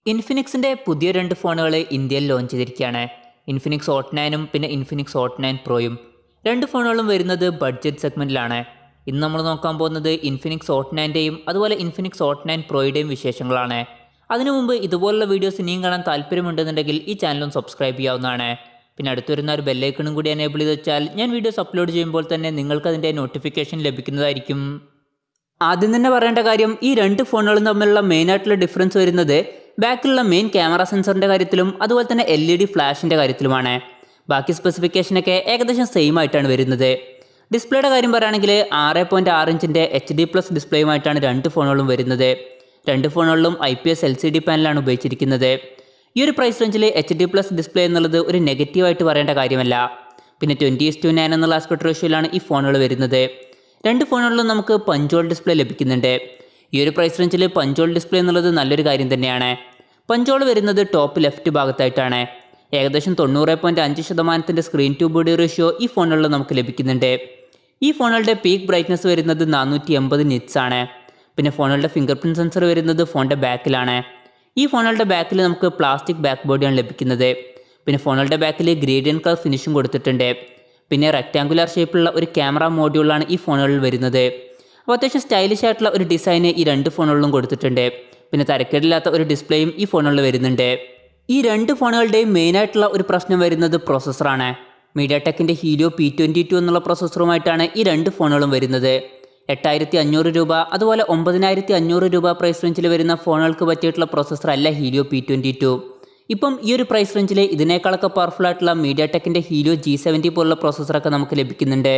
ഇൻഫിനിക്സിൻ്റെ പുതിയ രണ്ട് ഫോണുകൾ ഇന്ത്യയിൽ ലോഞ്ച് ചെയ്തിരിക്കുകയാണ്. ഇൻഫിനിക്സ് ഹോട്ട് 9ഉം പിന്നെ ഇൻഫിനിക്സ് ഹോട്ട് 9 പ്രോയും. രണ്ട് ഫോണുകളും വരുന്നത് ബഡ്ജറ്റ് സെഗ്മെൻറ്റിലാണ്. ഇന്ന് നമ്മൾ നോക്കാൻ പോകുന്നത് ഇൻഫിനിക്സ് ഹോട്ട് 9ൻ്റെയും അതുപോലെ ഇൻഫിനിക്സ് ഹോട്ട് 9 പ്രോയുടെയും വിശേഷങ്ങളാണ്. അതിനു മുമ്പ് ഇതുപോലുള്ള വീഡിയോസ് ഇനിയും കാണാൻ താല്പര്യമുണ്ടെന്നുണ്ടെങ്കിൽ ഈ ചാനലും സബ്സ്ക്രൈബ് ചെയ്യാവുന്നതാണ്. പിന്നെ അടുത്ത് വരുന്ന ഒരു ബെല്ലൈക്കണും കൂടി എനേബിൾ ചെയ്ത് വെച്ചാൽ ഞാൻ വീഡിയോസ് അപ്ലോഡ് ചെയ്യുമ്പോൾ തന്നെ നിങ്ങൾക്ക് അതിൻ്റെ നോട്ടിഫിക്കേഷൻ ലഭിക്കുന്നതായിരിക്കും. ആദ്യം തന്നെ പറയേണ്ട കാര്യം, ഈ രണ്ട് ഫോണുകളും തമ്മിലുള്ള മെയിനായിട്ടുള്ള ഡിഫറൻസ് വരുന്നത് ബാക്കിലുള്ള മെയിൻ ക്യാമറ സെൻസറിൻ്റെ കാര്യത്തിലും അതുപോലെ തന്നെ LED ഫ്ലാഷിൻ്റെ കാര്യത്തിലുമാണ്. ബാക്കി സ്പെസിഫിക്കേഷനൊക്കെ ഏകദേശം സെയിം ആയിട്ടാണ് വരുന്നത്. ഡിസ്പ്ലേയുടെ കാര്യം പറയുകയാണെങ്കിൽ 6.6 ഇഞ്ചിൻ്റെ HD+ ഡിസ്പ്ലേയുമായിട്ടാണ് രണ്ട് ഫോണുകളും വരുന്നത്. രണ്ട് ഫോണുകളിലും IPS LCD പാനലാണ് ഉപയോഗിച്ചിരിക്കുന്നത്. ഈ ഒരു പ്രൈസ് റേഞ്ചിൽ HD+ ഡിസ്പ്ലേ എന്നുള്ളത് ഒരു നെഗറ്റീവായിട്ട് പറയേണ്ട കാര്യമല്ല. പിന്നെ 20:9 എന്നുള്ള ആസ്പെക്ട് റേഷ്യോയിലാണ് ഈ ഫോണുകൾ വരുന്നത്. രണ്ട് ഫോണുകളിലും നമുക്ക് പഞ്ച്-ഹോൾ ഡിസ്പ്ലേ ലഭിക്കുന്നുണ്ട്. ഈ ഒരു പ്രൈസ് റേഞ്ചിൽ പഞ്ച്-ഹോൾ ഡിസ്പ്ലേ എന്നുള്ളത് നല്ലൊരു കാര്യം തന്നെയാണ്. പഞ്ച്-ഹോൾ വരുന്നത് ടോപ്പ് ലെഫ്റ്റ് ഭാഗത്തായിട്ടാണ്. ഏകദേശം 90.5% സ്ക്രീൻ ടു ബോഡി റേഷ്യോ ഈ ഫോണുകളിൽ നമുക്ക് ലഭിക്കുന്നുണ്ട്. ഈ ഫോണുകളുടെ പീക്ക് ബ്രൈറ്റ്നസ് വരുന്നത് 480 നിറ്റ്സ് ആണ്. പിന്നെ ഫോണുകളുടെ ഫിംഗർ പ്രിൻറ്റ് സെൻസർ വരുന്നത് ഫോണിൻ്റെ ബാക്കിലാണ്. ഈ ഫോണുകളുടെ ബാക്കിൽ നമുക്ക് പ്ലാസ്റ്റിക് ബാക്ക് ബോഡിയാണ് ലഭിക്കുന്നത്. പിന്നെ ഫോണുകളുടെ ബാക്കിൽ ഗ്രേഡിയൻ കളർ ഫിനിഷും കൊടുത്തിട്ടുണ്ട്. പിന്നെ റെക്റ്റാങ്കുലർ ഷേപ്പിലുള്ള ഒരു ക്യാമറ മോഡ്യൂളാണ് ഈ ഫോണുകളിൽ വരുന്നത്. അപ്പോൾ അത്യാവശ്യം സ്റ്റൈലിഷ് ആയിട്ടുള്ള ഒരു ഡിസൈന് ഈ രണ്ട് ഫോണുകളിലും കൊടുത്തിട്ടുണ്ട്. പിന്നെ തരക്കേടില്ലാത്ത ഒരു ഡിസ്പ്ലേയും ഈ ഫോണുകളിൽ വരുന്നുണ്ട്. ഈ രണ്ട് ഫോണുകളുടെയും മെയിനായിട്ടുള്ള ഒരു പ്രശ്നം വരുന്നത് പ്രോസസ്സറാണ്. മീഡിയാടെക്കിൻ്റെ ഹീലിയോ P22 എന്നുള്ള പ്രോസസ്സറുമായിട്ടാണ് ഈ രണ്ട് ഫോണുകളും വരുന്നത്. 8500 രൂപ അതുപോലെ 9500 രൂപ പ്രൈസ് റേഞ്ചിൽ വരുന്ന ഫോണുകൾക്ക് പറ്റിയിട്ടുള്ള പ്രോസസ്സറല്ല ഹീലിയോ P22. ഇപ്പം ഈ ഒരു പ്രൈസ് റേഞ്ചിൽ ഇതിനേക്കാളൊക്കെ പവർഫുൾ ആയിട്ടുള്ള മീഡിയാടെക്കിൻ്റെ ഹീലിയോ G70 പോലുള്ള പ്രോസസ്സറൊക്കെ നമുക്ക് ലഭിക്കുന്നുണ്ട്.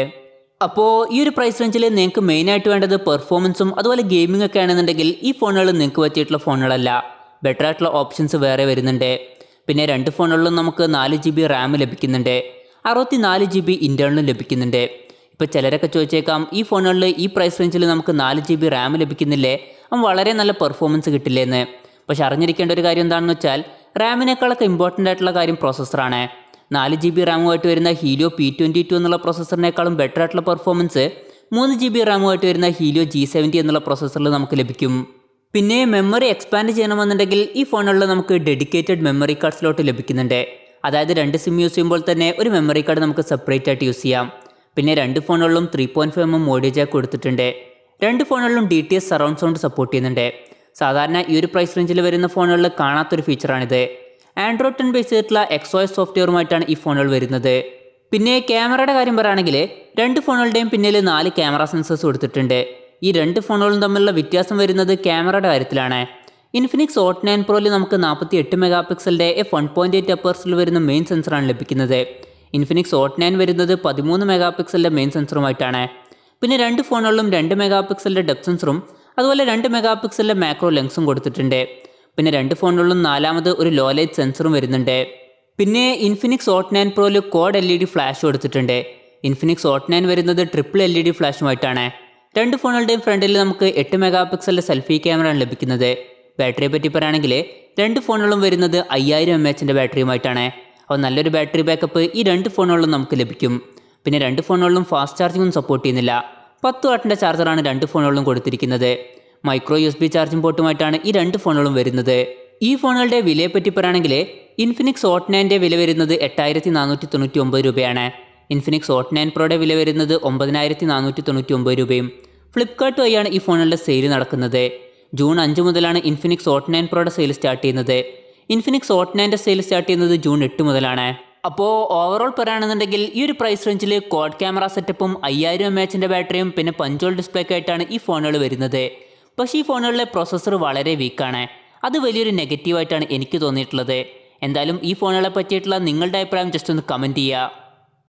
അപ്പോൾ ഈ ഒരു പ്രൈസ് റേഞ്ചിൽ നിങ്ങൾക്ക് മെയിനായിട്ട് വേണ്ടത് പെർഫോമൻസും അതുപോലെ ഗെയിമിംഗ് ഒക്കെ ആണെന്നുണ്ടെങ്കിൽ ഈ ഫോണുകൾ നിങ്ങൾക്ക് പറ്റിയിട്ടുള്ള ഫോണുകളല്ല. ബെറ്റർ ആയിട്ടുള്ള ഓപ്ഷൻസ് വേറെ വരുന്നുണ്ട്. പിന്നെ രണ്ട് ഫോണുകളിലും നമുക്ക് 4 GB റാം ലഭിക്കുന്നുണ്ട്. 64 GB ഇൻറ്റേർണലും ലഭിക്കുന്നുണ്ട്. ഇപ്പോൾ ചിലരൊക്കെ ചോദിച്ചേക്കാം, ഈ ഫോണുകളിൽ ഈ പ്രൈസ് റേഞ്ചിൽ നമുക്ക് 4 GB റാം ലഭിക്കുന്നില്ലേ, അപ്പം വളരെ നല്ല പെർഫോമൻസ് കിട്ടില്ലേന്ന്. പക്ഷെ അറിഞ്ഞിരിക്കേണ്ട ഒരു കാര്യം എന്താണെന്ന് വെച്ചാൽ, റാമിനേക്കാളൊക്കെ ഇമ്പോർട്ടൻ്റ് ആയിട്ടുള്ള കാര്യം പ്രോസസ്സറാണ്. 4 GB റാമുമായിട്ട് വരുന്ന ഹീലിയോ P22 എന്നുള്ള പ്രോസസ്സറിനേക്കാളും ബെറ്റർ ആയിട്ടുള്ള പെർഫോമൻസ് 3 GB റാമുമായിട്ട് വരുന്ന ഹീലിയോ G70 എന്നുള്ള പ്രോസസ്സറിൽ നമുക്ക് ലഭിക്കും. പിന്നെ മെമ്മറി എക്സ്പാൻഡ് ചെയ്യണമെന്നുണ്ടെങ്കിൽ ഈ ഫോണുകളിൽ നമുക്ക് ഡെഡിക്കേറ്റഡ് മെമ്മറി കാർഡ് സ്ലോട്ട് ലഭിക്കുന്നുണ്ട്. അതായത് രണ്ട് സിം യൂസ് ചെയ്യുമ്പോൾ തന്നെ ഒരു മെമ്മറി കാർഡ് നമുക്ക് സെപ്പറേറ്റ് ആയിട്ട് യൂസ് ചെയ്യാം. പിന്നെ രണ്ട് ഫോണുകളിലും 3.5mm ഓഡിയോ ജാക്ക് കൊടുത്തിട്ടുണ്ട്. രണ്ട് ഫോണുകളിലും DTS സറൗണ്ട് സൗണ്ട് സപ്പോർട്ട് ചെയ്യുന്നുണ്ട്. സാധാരണ ഈ ഒരു പ്രൈസ് റേഞ്ചിൽ വരുന്ന ഫോണുകളിൽ കാണാത്തൊരു ഫീച്ചറാണിത്. ആൻഡ്രോയിഡ് 10 ബേസ് ചെയ്തിട്ടുള്ള XOS സോഫ്റ്റ്വെയറുമായിട്ടാണ് ഈ ഫോണുകൾ വരുന്നത്. പിന്നെ ക്യാമറയുടെ കാര്യം പറയുകയാണെങ്കിൽ രണ്ട് ഫോണുകളുടെയും പിന്നിൽ 4 ക്യാമറ സെൻസേഴ്സ് കൊടുത്തിട്ടുണ്ട്. ഈ രണ്ട് ഫോണുകളും തമ്മിലുള്ള വ്യത്യാസം വരുന്നത് ക്യാമറയുടെ കാര്യത്തിലാണ്. ഇൻഫിനിക്സ് ഹോട്ട് 9 പ്രോയിൽ നമുക്ക് 48 മെഗാപിക്സലിൻ്റെ f1.8 അപ്പേഴ്സിൽ വരുന്ന മെയിൻ സെൻസറാണ് ലഭിക്കുന്നത്. ഇൻഫിനിക്സ് ഹോട്ട് 9 വരുന്നത് 13 മെഗാപിക്സലിൻ്റെ മെയിൻ സെൻസറുമായിട്ടാണ്. പിന്നെ രണ്ട് ഫോണുകളിലും 2 മെഗാപിക്സലിൻ്റെ ഡെപ്ത് സെൻസറും അതുപോലെ 2 മെഗാപിക്സലിൻ്റെ മാക്രോ ലെൻസും കൊടുത്തിട്ടുണ്ട്. പിന്നെ രണ്ട് ഫോണുകളിലും നാലാമത് ഒരു ലോ ലൈറ്റ് സെൻസറും വരുന്നുണ്ട്. പിന്നെ ഇൻഫിനിക്സ് ഹോട്ട് 9 പ്രോയിൽ ക്വാഡ് LED ഫ്ലാഷ് കൊടുത്തിട്ടുണ്ട്. ഇൻഫിനിക്സ് ഹോട്ട് 9 വരുന്നത് ട്രിപ്പിൾ LED ഫ്ലാഷുമായിട്ടാണ്. രണ്ട് ഫോണുകളുടെയും ഫ്രണ്ടിൽ നമുക്ക് 8 മെഗാപിക്സലിൻ്റെ സെൽഫി ക്യാമറയാണ് ലഭിക്കുന്നത്. ബാറ്ററിയെ പറ്റി പറയുകയാണെങ്കിൽ രണ്ട് ഫോണുകളും വരുന്നത് 5000 mAh ബാറ്ററിയുമായിട്ടാണ്. അപ്പോൾ നല്ലൊരു ബാറ്ററി ബാക്കപ്പ് ഈ രണ്ട് ഫോണുകളിലും നമുക്ക് ലഭിക്കും. പിന്നെ രണ്ട് ഫോണുകളിലും ഫാസ്റ്റ് ചാർജിങ്ങും സപ്പോർട്ട് ചെയ്യുന്നില്ല. 10 വാട്ടിൻ്റെ ചാർജറാണ് രണ്ട് ഫോണുകളിലും കൊടുത്തിരിക്കുന്നത്. മൈക്രോ USB ചാർജിംഗ് പോർട്ടുമായിട്ടാണ് ഈ രണ്ട് ഫോണുകളും വരുന്നത്. ഈ ഫോണുകളുടെ വിലയെപ്പറ്റി പറയുകയാണെങ്കിൽ ഇൻഫിനിക്സ് ഹോട്ട് 9ൻ്റെ വില വരുന്നത് 8499 രൂപയാണ്. ഇൻഫിനിക്സ് ഹോട്ട് 9 പ്രോയുടെ വില വരുന്നത് 9499 രൂപയും. ഫ്ലിപ്കാർട്ട് വഴിയാണ് ഈ ഫോണുകളുടെ സെയിൽ നടക്കുന്നത്. ജൂൺ 5 മുതലാണ് ഇൻഫിനിക്സ് ഹോട്ട് 9 പ്രോയുടെ സെയിൽ സ്റ്റാർട്ട് ചെയ്യുന്നത്. ഇൻഫിനിക്സ് ഹോട്ട് 9ൻ്റെ സെയിൽ സ്റ്റാർട്ട് ചെയ്യുന്നത് ജൂൺ 8 മുതലാണ്. അപ്പോൾ ഓവറോൾ പറയുകയാണെന്നുണ്ടെങ്കിൽ ഈ ഒരു പ്രൈസ് റേഞ്ചിൽ ക്വാഡ് ക്യാമറ സെറ്റപ്പും 5000 mAh ബാറ്ററിയും പിന്നെ പഞ്ച്-ഹോൾ ഡിസ്പ്ലേ ഒക്കെ ആയിട്ടാണ് ഈ ഫോണുകൾ വരുന്നത്. പക്ഷേ ഈ ഫോണുകളിലെ പ്രോസസ്സർ വളരെ വീക്കാണ്. അത് വലിയൊരു നെഗറ്റീവായിട്ടാണ് എനിക്ക് തോന്നിയിട്ടുള്ളത്. എന്തായാലും ഈ ഫോണുകളെ പറ്റിയിട്ടുള്ള നിങ്ങളുടെ അഭിപ്രായം ജസ്റ്റ് ഒന്ന് കമൻറ്റ് ചെയ്യുക.